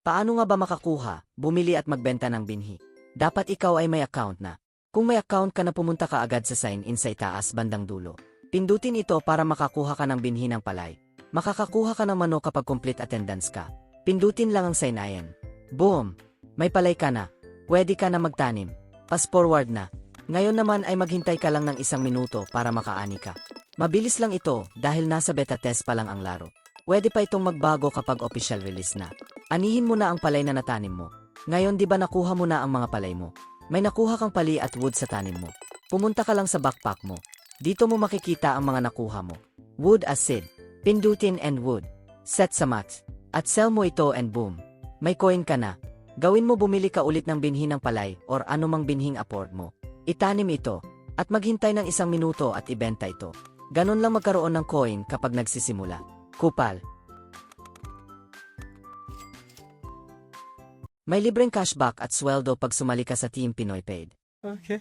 Paano nga ba makakuha, bumili at magbenta ng binhi? Dapat ikaw ay may account na. Kung may account ka na, pumunta ka agad sa sign-in sa itaas bandang dulo. Pindutin ito para makakuha ka ng binhi ng palay. Makakakuha ka ng manok kapag complete attendance ka. Pindutin lang ang sign-in. Boom! May palay ka na. Pwede ka na magtanim. Fast forward na. Ngayon naman ay maghintay ka lang ng 1 minuto para makaani ka. Mabilis lang ito dahil nasa beta test pa lang ang laro. Pwede pa itong magbago kapag official release na. Anihin mo na ang palay na natanim mo. Ngayon, di ba nakuha mo na ang mga palay mo? May nakuha kang pali at wood sa tanim mo. Pumunta ka lang sa backpack mo. Dito mo makikita ang mga nakuha mo. Wood as seed. Pindutin and wood. Set sa max. At sell mo ito and boom. May coin ka na. Gawin mo, bumili ka ulit ng binhi ng palay or anumang binhing afford mo. Itanim ito. At maghintay ng 1 minuto at ibenta ito. Ganon lang magkaroon ng coin kapag nagsisimula. Kupal. May libreng cashback at sweldo pag sumali ka sa Team Pinoy Paid. Okay.